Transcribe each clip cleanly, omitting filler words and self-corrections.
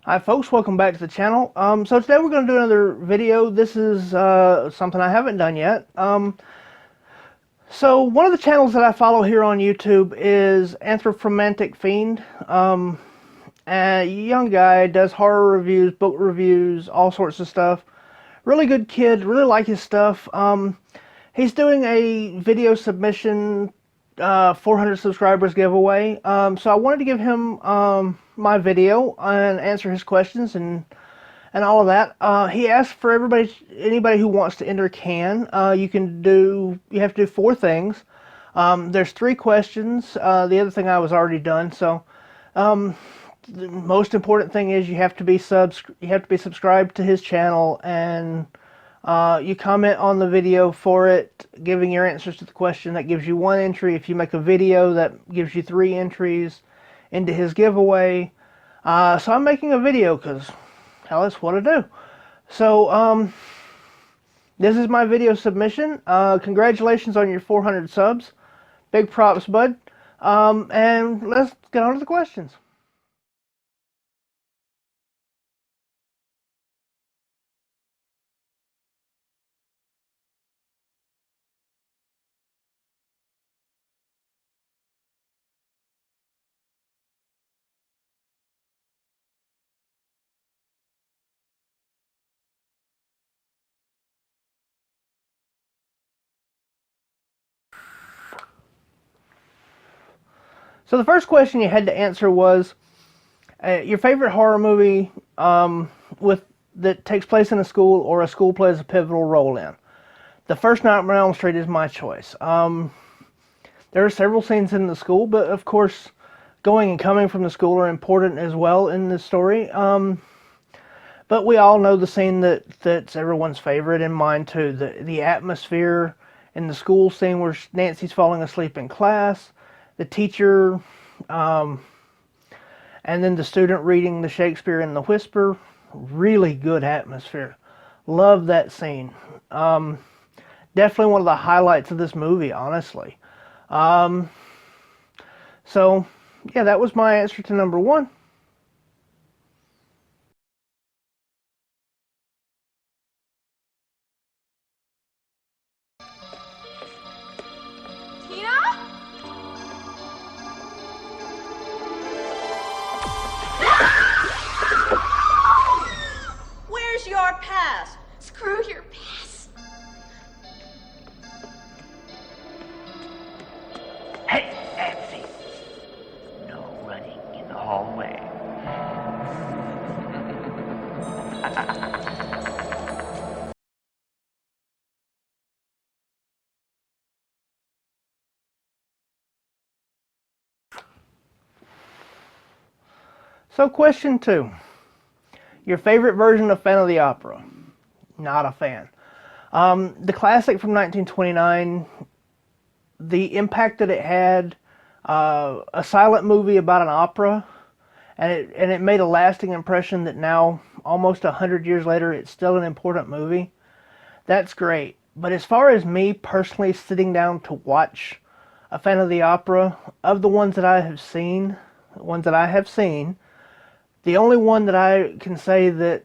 Hi folks, welcome back to the channel. So today we're going to do another video. This is something I haven't done yet. So one of the channels that I follow here on YouTube is Anthropomantic Fiend. A young guy, does horror reviews, book reviews, all sorts of stuff. Really good kid, really like his stuff. He's doing a video submission 400 subscribers giveaway. So I wanted to give him my video and answer his questions and all of that. He asked for anybody who wants to enter can. You have to do four things. There's three questions. The other thing I was already done. So the most important thing is you have to be subscribed to his channel, and you comment on the video for it, giving your answers to the question. That gives you one entry. If you make a video, that gives you 3 entries into his giveaway. So I'm making a video because, hell, that's what I do. So this is my video submission. Congratulations on your 400 subs. Big props, bud. And let's get on to the questions. So the first question you had to answer was your favorite horror movie that takes place in a school or a school plays a pivotal role in. The first Nightmare on Elm Street is my choice. There are several scenes in the school, but of course going and coming from the school are important as well in this story. But we all know the scene that's everyone's favorite, and mine too. The atmosphere in the school scene where Nancy's falling asleep in class, the teacher, and then the student reading the Shakespeare in the Whisper. Really good atmosphere. Love that scene. Definitely one of the highlights of this movie, honestly. So, yeah, that was my answer to number 1. Where's your pass? Screw your pass. Hey, Nancy. No running in the hallway. So question 2. Your favorite version of Phantom of the Opera? Not a fan. The classic from 1929, the impact that it had, a silent movie about an opera, and it made a lasting impression that now, almost 100 years later, it's still an important movie. That's great. But as far as me personally sitting down to watch a Phantom of the Opera, of the ones that I have seen, the only one that I can say that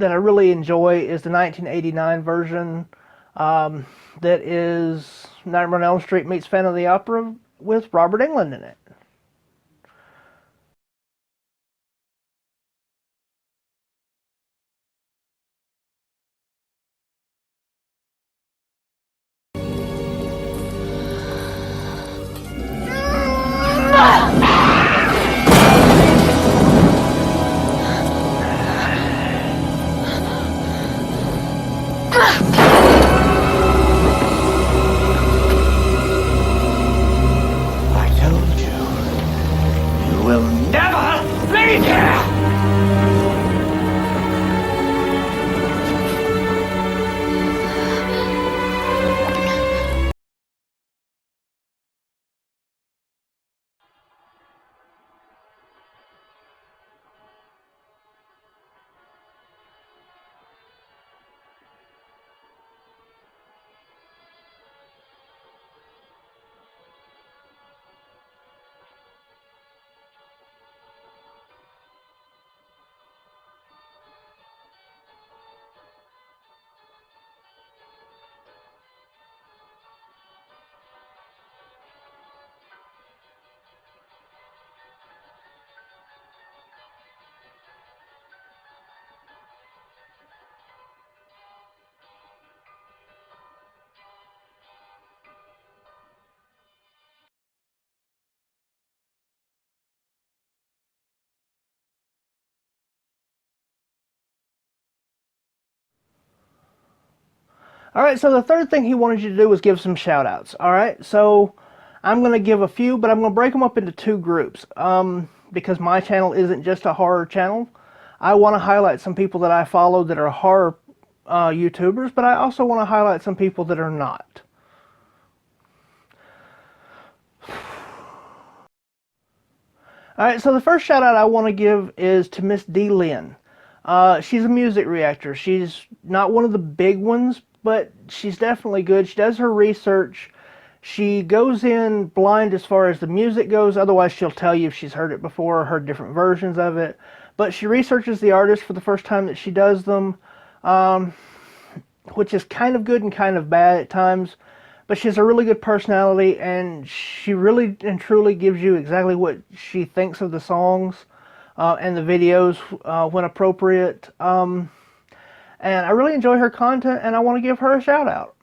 I really enjoy is the 1989 version. That is Nightmare on Elm Street meets Phantom of the Opera with Robert Englund in it. All right, so the third thing he wanted you to do was give some shout outs. All right, so I'm going to give a few, but I'm going to break them up into two groups because my channel isn't just a horror channel. I want to highlight some people that I follow that are horror YouTubers, but I also want to highlight some people that are not. All right, so the first shout out I want to give is to Miss D. Lynn. She's a music reactor. She's not one of the big ones, but she's definitely good. She does her research. She goes in blind as far as the music goes. Otherwise, she'll tell you if she's heard it before or heard different versions of it. But she researches the artist for the first time that she does them, which is kind of good and kind of bad at times. But she has a really good personality, and she really and truly gives you exactly what she thinks of the songs and the videos when appropriate. And I really enjoy her content, and I want to give her a shout out.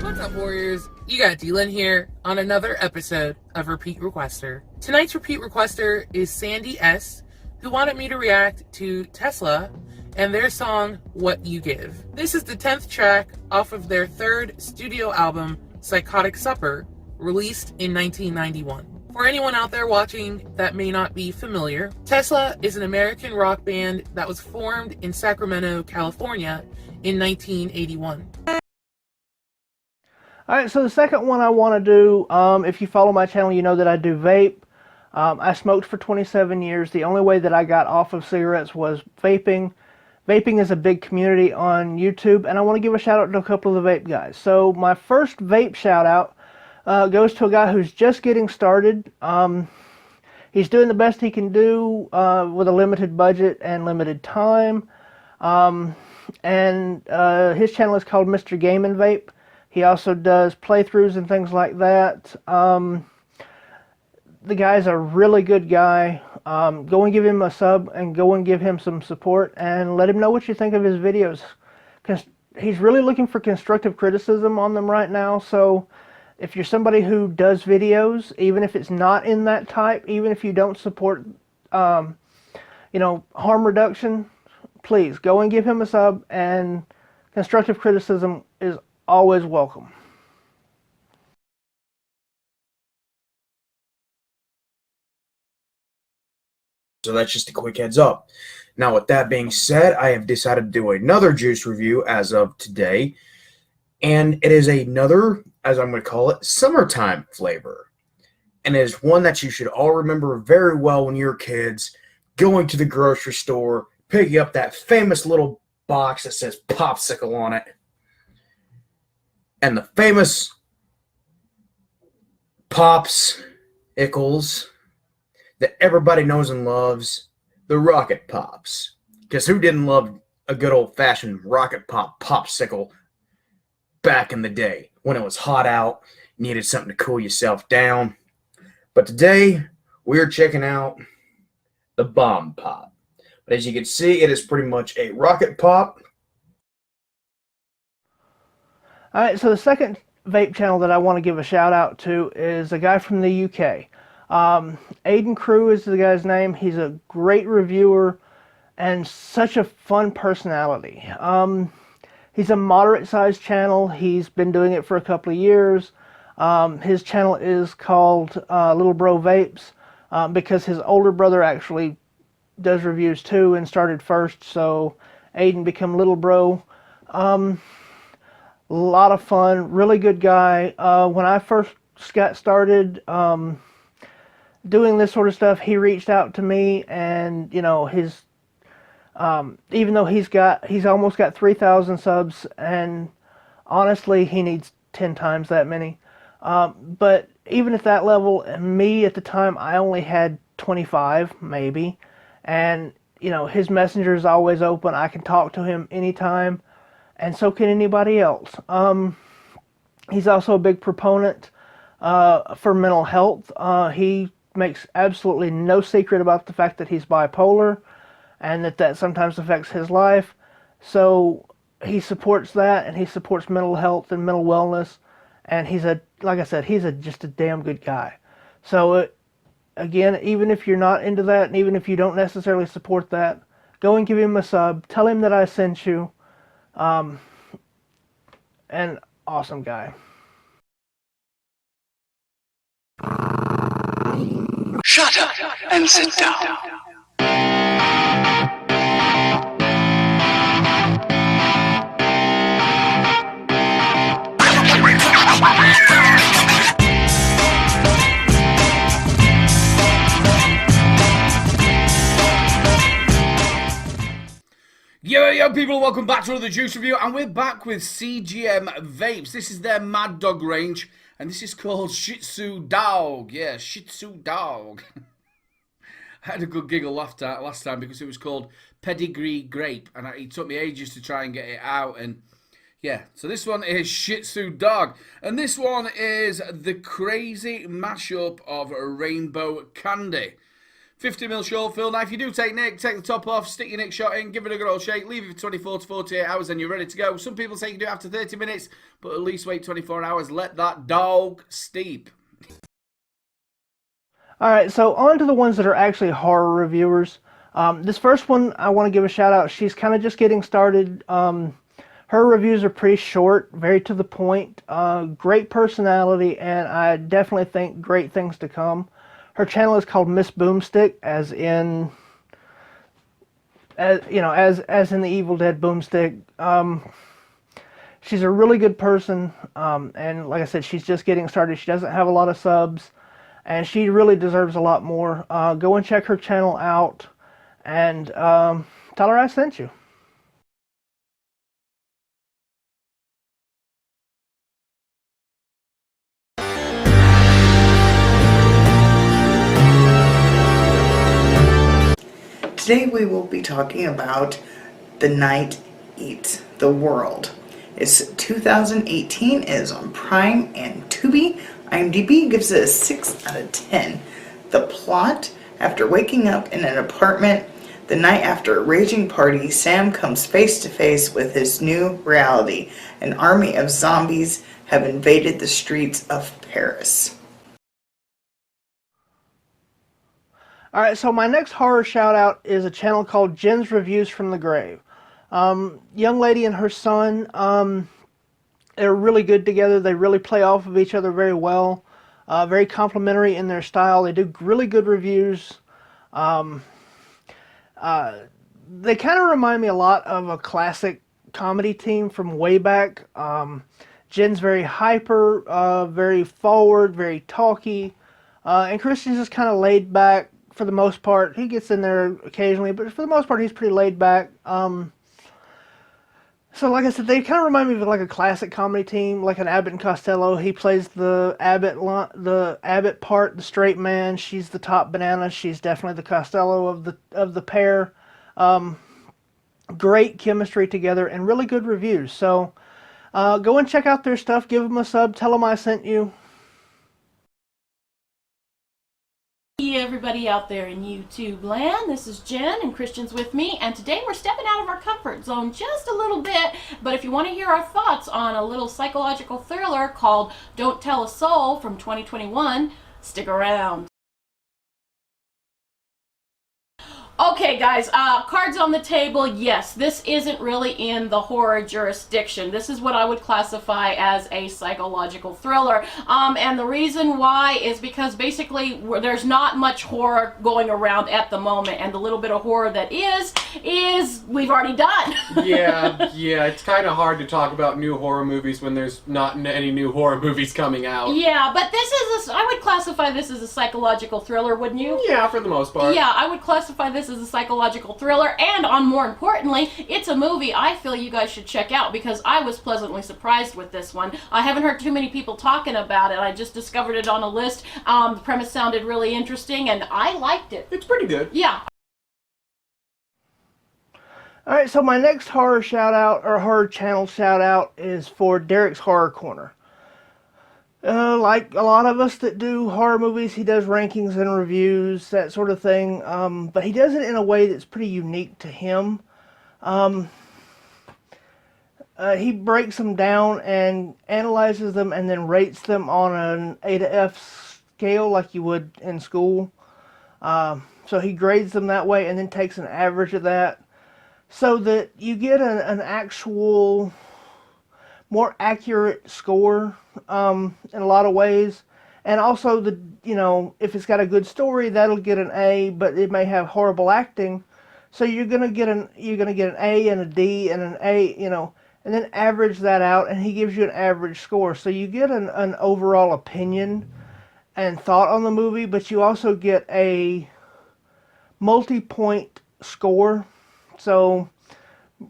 What's up, Warriors? You got Lynn here on another episode of Repeat Requester. Tonight's Repeat Requester is Sandy S., who wanted me to react to Tesla and their song, What You Give. This is the 10th track off of their third studio album, Psychotic Supper, released in 1991. For anyone out there watching that may not be familiar, Tesla is an American rock band that was formed in Sacramento, California in 1981. Alright, so the second one I want to do, if you follow my channel, you know that I do vape. I smoked for 27 years. The only way that I got off of cigarettes was vaping. Vaping is a big community on YouTube, and I want to give a shout out to a couple of the vape guys. So my first vape shout out goes to a guy who's just getting started. He's doing the best he can do with a limited budget and limited time. His channel is called Mr. Game N Vape. He also does playthroughs and things like that. The guy's a really good guy. Go and give him a sub and go and give him some support and let him know what you think of his videos. He's really looking for constructive criticism on them right now. So if you're somebody who does videos, even if it's not in that type, even if you don't support, harm reduction, please go and give him a sub, and constructive criticism is always welcome. So that's just a quick heads up. Now, with that being said, I have decided to do another juice review as of today. And it is another, as I'm going to call it, summertime flavor. And it is one that you should all remember very well when you were kids, going to the grocery store, picking up that famous little box that says popsicle on it. And the famous Pops-ickles that everybody knows and loves, the Rocket Pops. Because who didn't love a good old-fashioned Rocket Pop popsicle back in the day when it was hot out, needed something to cool yourself down? But today, we're checking out the Bomb Pop. But as you can see, it is pretty much a Rocket Pop. Alright, so the second vape channel that I want to give a shout out to is a guy from the UK. Aiden Crew is the guy's name. He's a great reviewer and such a fun personality. He's a moderate-sized channel. He's been doing it for a couple of years. His channel is called Little Bro Vapes because his older brother actually does reviews too and started first, so Aiden became Little Bro. A lot of fun, really good guy. When I first got started doing this sort of stuff, he reached out to me, and his even though he's almost got 3,000 subs, and honestly he needs 10 times that many, but even at that level, me at the time, I only had 25 maybe, and his messenger is always open. I can talk to him anytime, and so can anybody else. He's also a big proponent for mental health. He makes absolutely no secret about the fact that he's bipolar and that sometimes affects his life. So he supports that, and he supports mental health and mental wellness, and like I said, he's just a damn good guy. So again, even if you're not into that, and even if you don't necessarily support that, go and give him a sub. Tell him that I sent you. An awesome guy. Shut up and sit down. Yo, people, welcome back to another Juice Review, and we're back with CGM Vapes. This is their Mad Dog range, and this is called Shih Tzu Dog. Yeah, Shih Tzu Dog. I had a good giggle last time because it was called Pedigree Grape, and it took me ages to try and get it out, and yeah. So this one is Shih Tzu Dog, and this one is the crazy mashup of Rainbow Candy. 50mm short fill. Now, if you do take Nick, take the top off, stick your Nick shot in, give it a good old shake, leave it for 24 to 48 hours, and you're ready to go. Some people say you can do it after 30 minutes, but at least wait 24 hours. Let that dog steep. Alright, so on to the ones that are actually horror reviewers. This first one, I want to give a shout out. She's kind of just getting started. Her reviews are pretty short, very to the point. Great personality, and I definitely think great things to come. Her channel is called Miss Boomstick, as in the Evil Dead Boomstick. She's a really good person, and like I said, she's just getting started. She doesn't have a lot of subs, and she really deserves a lot more. Go and check her channel out, and tell her I sent you. Today we will be talking about The Night Eats the World. It's 2018, it is on Prime and Tubi. IMDb gives it a 6 out of 10. The plot: after waking up in an apartment the night after a raging party, Sam comes face to face with his new reality. An army of zombies have invaded the streets of Paris. Alright, so my next horror shout out is a channel called Jen's Reviews from the Grave. Young lady and her son, they're really good together. They really play off of each other very well. Very complimentary in their style. They do really good reviews. They kind of remind me a lot of a classic comedy team from way back. Jen's very hyper, very forward, very talky. And Christian's just kind of laid back. For the most part, he gets in there occasionally, but for the most part, he's pretty laid back. So like I said, they kind of remind me of like a classic comedy team, like an Abbott and Costello. He plays the Abbott part, the straight man. She's the top banana. She's definitely the Costello of the pair. Great chemistry together and really good reviews. So go and check out their stuff. Give them a sub. Tell them I sent you. Hey everybody out there in YouTube land, this is Jen and Christian's with me, and today we're stepping out of our comfort zone just a little bit, but if you want to hear our thoughts on a little psychological thriller called Don't Tell a Soul from 2021, stick around. Okay guys, cards on the table. Yes, this isn't really in the horror jurisdiction. This is what I would classify as a psychological thriller. And the reason why is because basically there's not much horror going around at the moment, and the little bit of horror that is we've already done. yeah, it's kind of hard to talk about new horror movies when there's not any new horror movies coming out. Yeah, but this is I would classify this as a psychological thriller, wouldn't you? Yeah, for the most part. Yeah, I would classify this as a psychological thriller, and on more importantly, it's a movie I feel you guys should check out because I was pleasantly surprised with this one. I haven't heard too many people talking about it. I just discovered it on a list. The premise sounded really interesting, and I liked it. It's pretty good. Yeah. Alright, so my next horror shout out, or horror channel shout out, is for Derek's Horror Corner. Like a lot of us that do horror movies, he does rankings and reviews, that sort of thing, but he does it in a way that's pretty unique to him. He breaks them down and analyzes them and then rates them on an A to F scale like you would in school. So he grades them that way and then takes an average of that, so that you get an actual, more accurate score in a lot of ways. And also, if it's got a good story, that'll get an A, but it may have horrible acting. So you're gonna get an A and a D and an A, and then average that out, and he gives you an average score. So you get an overall opinion and thought on the movie, but you also get a multi-point score. So,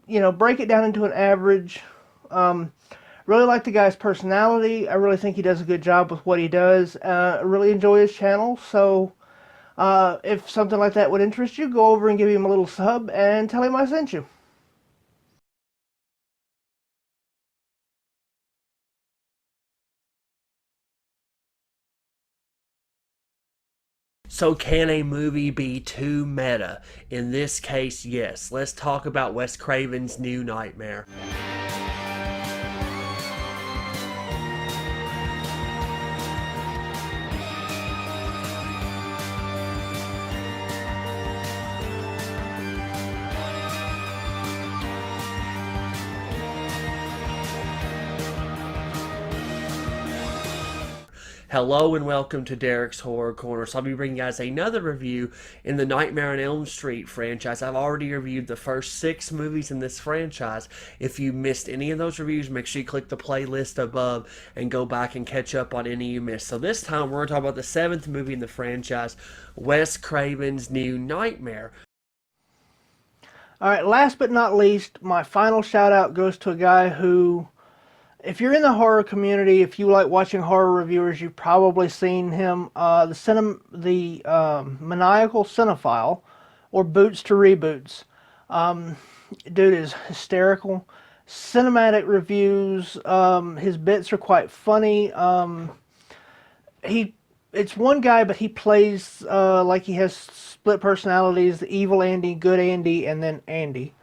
break it down into an average. Really like the guy's personality. I really think he does a good job with what he does. I really enjoy his channel. So if something like that would interest you, go over and give him a little sub and tell him I sent you. So can a movie be too meta? In this case, yes. Let's talk about Wes Craven's New Nightmare. Hello and welcome to Derek's Horror Corner. So I'll be bringing you guys another review in the Nightmare on Elm Street franchise. I've already reviewed the first 6 movies in this franchise. If you missed any of those reviews, make sure you click the playlist above and go back and catch up on any you missed. So this time we're going to talk about the 7th movie in the franchise, Wes Craven's New Nightmare. Alright, last but not least, my final shout out goes to a guy who, if you're in the horror community, if you like watching horror reviewers, you've probably seen him. The Maniacal Cinephile, or Boots to Reboots. Dude is hysterical. Cinematic reviews. His bits are quite funny. It's one guy, but he plays like he has split personalities: the evil Andy, good Andy, and then Andy.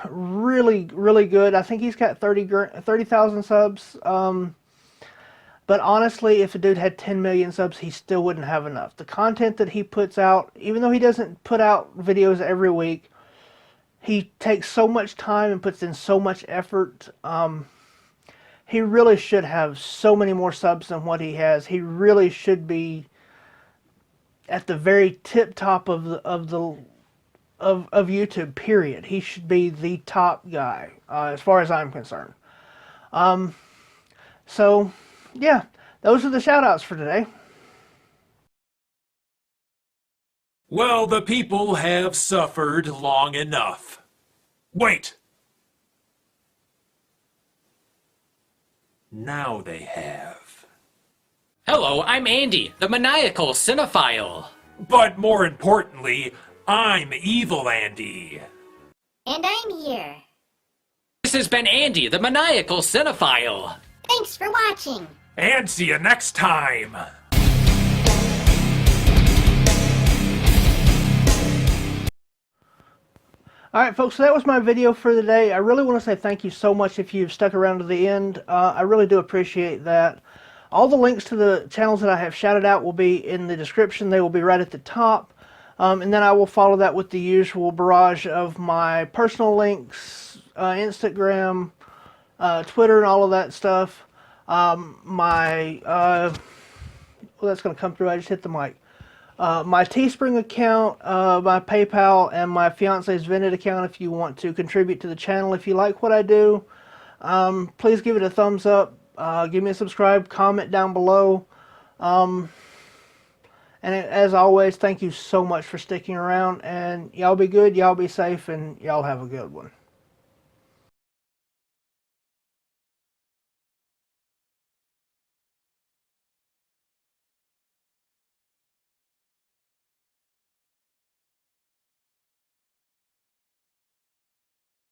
Really, really good. I think he's got 30,000 subs. But honestly, if a dude had 10 million subs, he still wouldn't have enough. The content that he puts out, even though he doesn't put out videos every week, he takes so much time and puts in so much effort. He really should have so many more subs than what he has. He really should be at the very tip top of YouTube, period. He should be the top guy, as far as I'm concerned. So, yeah, those are the shout-outs for today. Well, the people have suffered long enough. Wait! Now they have. Hello, I'm Andy, the Maniacal Cinephile. But more importantly, I'm Evil Andy. And I'm here. This has been Andy, the Maniacal Cinephile. Thanks for watching. And see you next time. Alright folks, so that was my video for the day. I really want to say thank you so much if you've stuck around to the end. I really do appreciate that. All the links to the channels that I have shouted out will be in the description. They will be right at the top. And then I will follow that with the usual barrage of my personal links, Instagram, Twitter, and all of that stuff. Well, that's going to come through. I just hit the mic. My Teespring account, my PayPal, and my fiance's Vinted account if you want to contribute to the channel. If you like what I do, please give it a thumbs up. Give me a subscribe, comment down below. And as always, thank you so much for sticking around. And y'all be good, y'all be safe, and y'all have a good one.